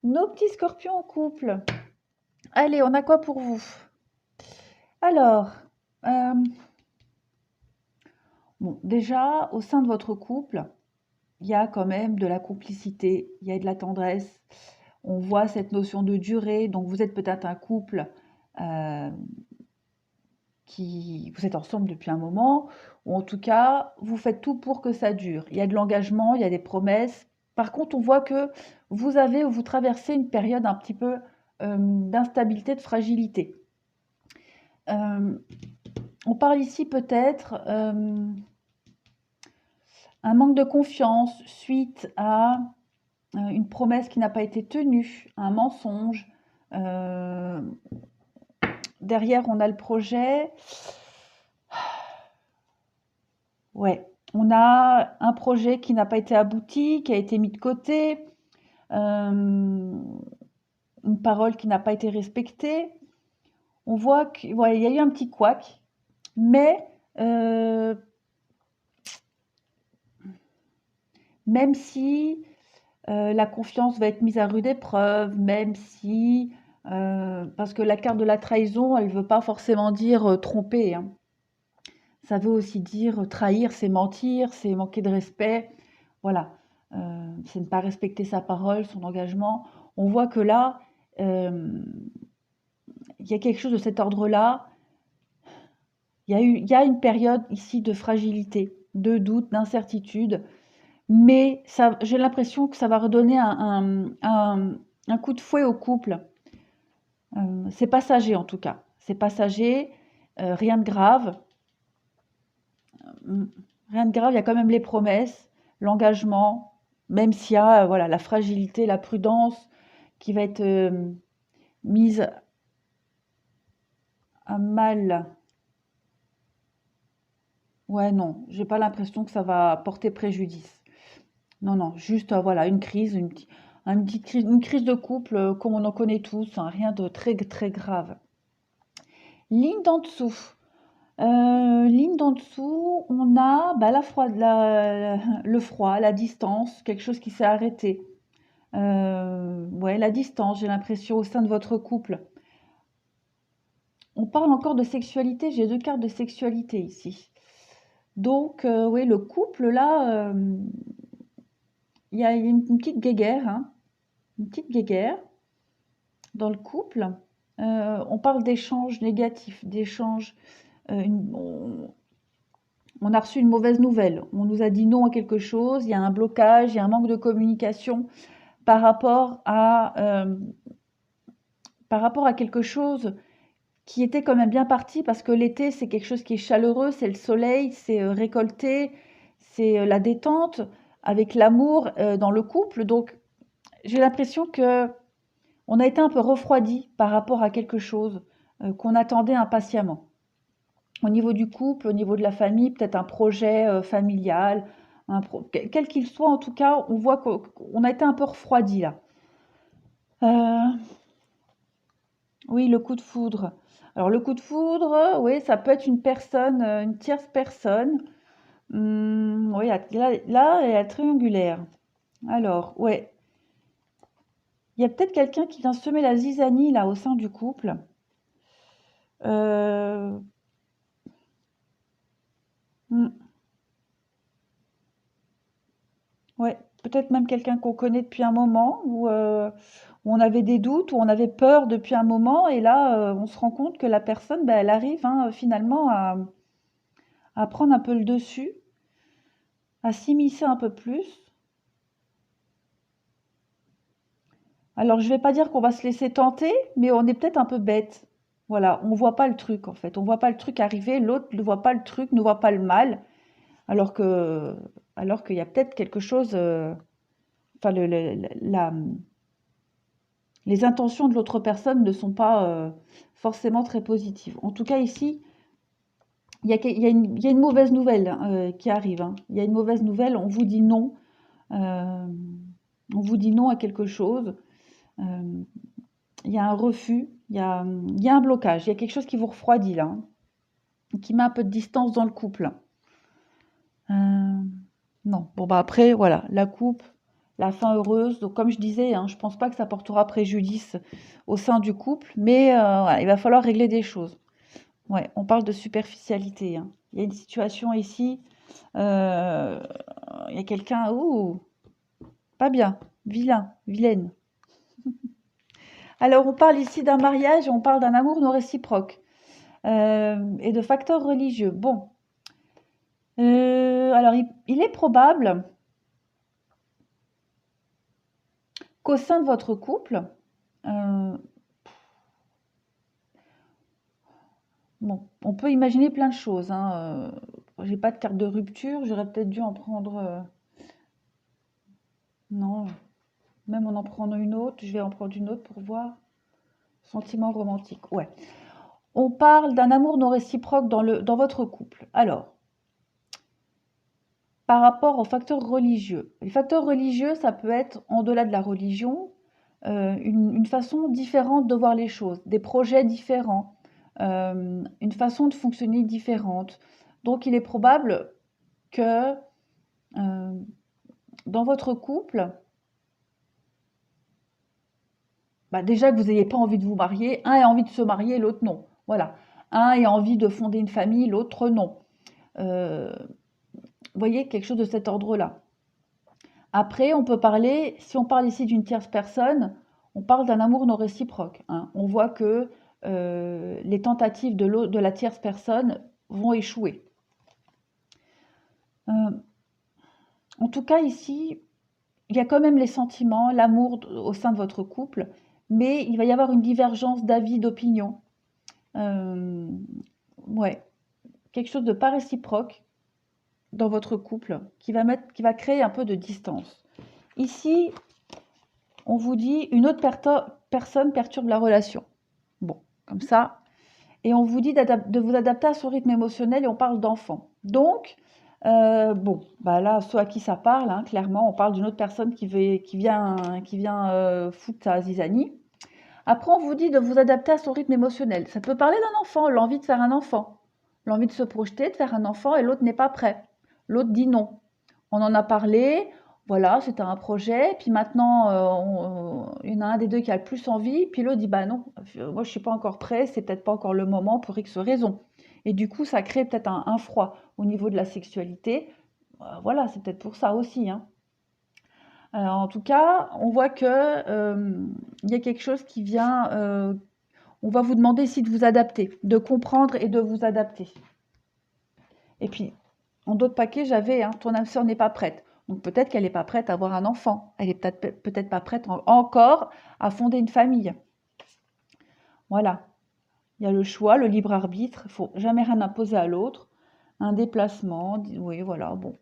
Nos petits scorpions en couple. Allez, on a quoi pour vous? Alors, euh, bon, déjà, au sein de votre couple, il y a quand même de la complicité, il y a de la tendresse. On voit cette notion de durée. Donc, vous êtes peut-être un couple euh, vous êtes ensemble depuis un moment, ou en tout cas, vous faites tout pour que ça dure. Il y a de l'engagement, il y a des promesses. Par contre, on voit que vous traversez une période un petit peu d'instabilité, de fragilité. Euh, on parle ici peut-être un manque de confiance suite à une promesse qui n'a pas été tenue, un mensonge. Euh, derrière, on a le projet. Ouais, on a un projet qui n'a pas été abouti, qui a été mis de côté, une parole qui n'a pas été respectée. On voit qu'il ouais, y a eu un petit couac, mais même si la confiance va être mise à rude épreuve, même si parce que la carte de la trahison, elle ne veut pas forcément dire tromper, hein. Ça veut aussi dire trahir, c'est mentir, c'est manquer de respect. Voilà, c'est ne pas respecter sa parole, son engagement. On voit que là, il y a quelque chose de cet ordre-là. Il y a une période ici de fragilité, de doute, d'incertitude, mais j'ai l'impression que ça va redonner un coup de fouet au couple. C'est passager en tout cas. C'est passager, rien de grave. Mmh. Rien de grave, il y a quand même les promesses, l'engagement, même s'il y a, voilà, la fragilité, la prudence qui va être, mise à mal. Ouais, non, j'ai pas l'impression que ça va porter préjudice. Non, non, juste, voilà, une crise, une crise de couple, comme on en connaît tous, hein, rien de très, très grave. Ligne d'en dessous. Ligne d'en dessous, on a, bah, le froid, la distance, quelque chose qui s'est arrêté. Ouais, la distance, j'ai l'impression, au sein de votre couple. On parle encore de sexualité, j'ai 2 cartes de sexualité ici. Donc, oui, le couple là, il y a une petite guéguerre, hein, une petite guéguerre dans le couple. On parle d'échanges négatifs, d'échanges, on a reçu une mauvaise nouvelle. On nous a dit non à quelque chose, il y a un blocage, il y a un manque de communication par rapport à, par rapport à quelque chose qui était quand même bien parti parce que l'été, c'est quelque chose qui est chaleureux, c'est le soleil, c'est récolter, c'est la détente avec l'amour dans le couple. Donc, j'ai l'impression que on a été un peu refroidi par rapport à quelque chose qu'on attendait impatiemment. Au niveau du couple, au niveau de la famille, peut-être un projet familial, quel qu'il soit, en tout cas, on voit qu'on a été un peu refroidi là. Euh, Oui, le coup de foudre. Alors le coup de foudre, oui, ça peut être une personne, une tierce personne. Oui, là, il y a triangulaire. Alors, ouais, il y a peut-être quelqu'un qui vient semer la zizanie là au sein du couple. Euh, hmm, ouais, peut-être même quelqu'un qu'on connaît depuis un moment, où on avait des doutes, où on avait peur depuis un moment, et là, on se rend compte que la personne, ben, elle arrive hein, finalement à prendre un peu le dessus, à s'immiscer un peu plus. Alors, je vais pas dire qu'on va se laisser tenter, mais on est peut-être un peu bête. Voilà, on voit pas le truc en fait. On voit pas le truc arriver, l'autre ne voit pas le truc, ne voit pas le mal, alors que, alors qu'il y a peut-être quelque chose. Enfin, les intentions de l'autre personne ne sont pas forcément très positives. En tout cas, ici, il y a une mauvaise nouvelle qui arrive, hein. Il y a une mauvaise nouvelle. On vous dit non. euh, on vous dit non à quelque chose. Euh, Il y a un refus, il y a un blocage, il y a quelque chose qui vous refroidit là, hein, qui met un peu de distance dans le couple. Non, bon bah après, voilà, la fin heureuse. Donc comme je disais, hein, je pense pas que ça portera préjudice au sein du couple, mais voilà, il va falloir régler des choses. Ouais, on parle de superficialité, hein. Il y a une situation ici, il y a quelqu'un, ouh, pas bien, vilain, vilaine. Alors on parle ici d'un mariage, on parle d'un amour non réciproque et de facteurs religieux. Bon, alors il est probable qu'au sein de votre couple, bon, on peut imaginer plein de choses, hein. J'ai pas de carte de rupture, j'aurais peut-être dû en prendre. Non, même en prenant une autre, je vais en prendre une autre pour voir. Sentiment romantique, ouais. On parle d'un amour non réciproque dans votre couple. Alors, par rapport aux facteurs religieux. Les facteurs religieux, ça peut être, en-delà de la religion, une façon différente de voir les choses, des projets différents, une façon de fonctionner différente. Donc, il est probable que dans votre couple, bah, déjà que vous n'ayez pas envie de vous marier, un a envie de se marier, l'autre non. Voilà. Un a envie de fonder une famille, l'autre non. Vous voyez, quelque chose de cet ordre-là. Après, on peut parler, si on parle ici d'une tierce personne, on parle d'un amour non réciproque, hein. On voit que les tentatives de la tierce personne vont échouer. En tout cas, ici, il y a quand même les sentiments, l'amour au sein de votre couple, mais il va y avoir une divergence d'avis, d'opinion. Ouais, quelque chose de pas réciproque dans votre couple qui va créer un peu de distance. Ici, on vous dit une autre personne perturbe la relation. Bon, comme ça. Et on vous dit de vous adapter à son rythme émotionnel et on parle d'enfant. Donc, bon, bah là, ceux à qui ça parle, hein, clairement, on parle d'une autre personne qui vient foutre sa zizanie. Après, on vous dit de vous adapter à son rythme émotionnel. Ça peut parler d'un enfant, l'envie de faire un enfant, l'envie de se projeter, de faire un enfant, et l'autre n'est pas prêt. L'autre dit non. On en a parlé, voilà, c'était un projet, puis maintenant, il y en a un des deux qui a le plus envie, puis l'autre dit bah non, moi je suis pas encore prêt, c'est peut-être pas encore le moment pour X raison. Et du coup, ça crée peut-être un froid au niveau de la sexualité. Voilà, c'est peut-être pour ça aussi, hein. En tout cas, on voit que il y a quelque chose qui vient. On va vous demander ici de vous adapter, de comprendre et de vous adapter. Et puis, en d'autres paquets, j'avais ton âme sœur n'est pas prête. Donc peut-être qu'elle n'est pas prête à avoir un enfant. Elle est peut-être pas prête encore à fonder une famille. Voilà. Il y a le choix, le libre arbitre. Il faut jamais rien imposer à l'autre. Un déplacement. Oui, voilà, bon.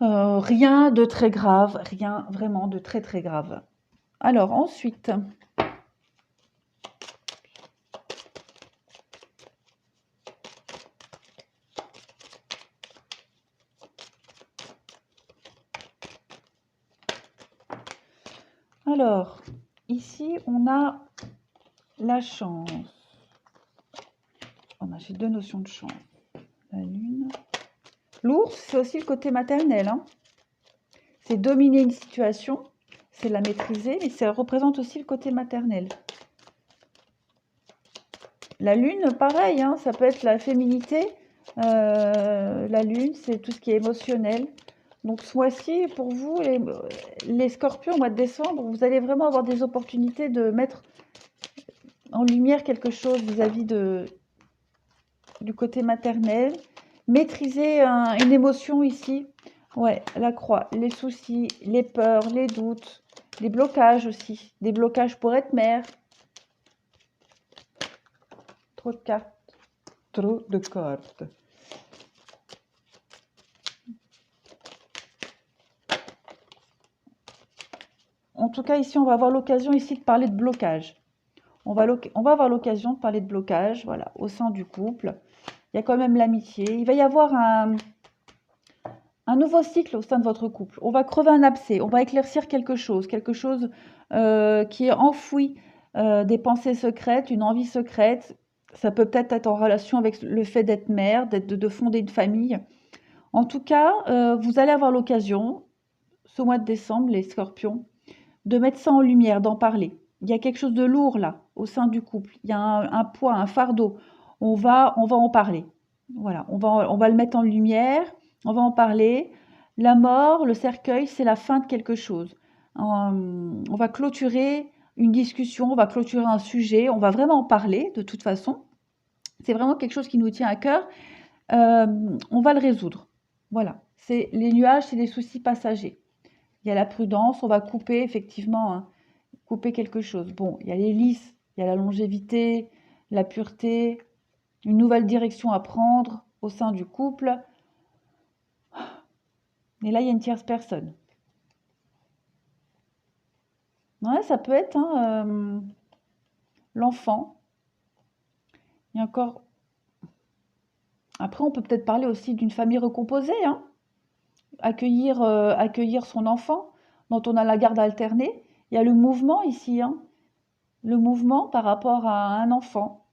Rien de très grave. Rien vraiment de très très grave. Alors ensuite. Alors, ici, on a la chance. J'ai deux notions de chance. La lune. L'ours, c'est aussi le côté maternel, hein. C'est dominer une situation, c'est la maîtriser, mais ça représente aussi le côté maternel. La lune, pareil, hein, ça peut être la féminité. La lune, c'est tout ce qui est émotionnel. Donc ce mois-ci, pour vous, les scorpions, au mois de décembre, vous allez vraiment avoir des opportunités de mettre en lumière quelque chose vis-à-vis du côté maternel. Maîtriser une émotion ici. Ouais, la croix, les soucis, les peurs, les doutes, les blocages aussi. Des blocages pour être mère. Trop de cartes. Trop de cartes. En tout cas, ici, on va avoir l'occasion ici de parler de blocage. On va avoir l'occasion de parler de blocage, voilà, au sein du couple. Il y a quand même l'amitié. Il va y avoir un nouveau cycle au sein de votre couple. On va crever un abcès, on va éclaircir quelque chose qui est enfoui, des pensées secrètes, une envie secrète. Ça peut peut-être être en relation avec le fait d'être mère, de fonder une famille. En tout cas, vous allez avoir l'occasion, ce mois de décembre, les scorpions, de mettre ça en lumière, d'en parler. Il y a quelque chose de lourd là, au sein du couple. Il y a un poids, un fardeau. On va en parler. Voilà, on va le mettre en lumière, on va en parler. La mort, le cercueil, c'est la fin de quelque chose. On va clôturer une discussion, on va clôturer un sujet, on va vraiment en parler de toute façon. C'est vraiment quelque chose qui nous tient à cœur. On va le résoudre. Voilà, c'est les nuages, c'est des soucis passagers. Il y a la prudence, on va couper effectivement, hein, couper quelque chose. Bon, il y a les lys, il y a la longévité, la pureté, une nouvelle direction à prendre au sein du couple. Et là, il y a une tierce personne. Ouais, ça peut être hein, l'enfant. Il y a encore... Après, on peut peut-être parler aussi d'une famille recomposée, hein. Accueillir son enfant, dont on a la garde alternée. Il y a le mouvement ici, hein. Le mouvement par rapport à un enfant.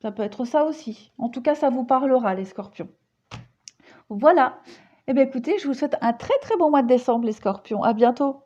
Ça peut être ça aussi. En tout cas, ça vous parlera, les scorpions. Voilà. Eh bien, écoutez, je vous souhaite un très très bon mois de décembre, les scorpions. À bientôt.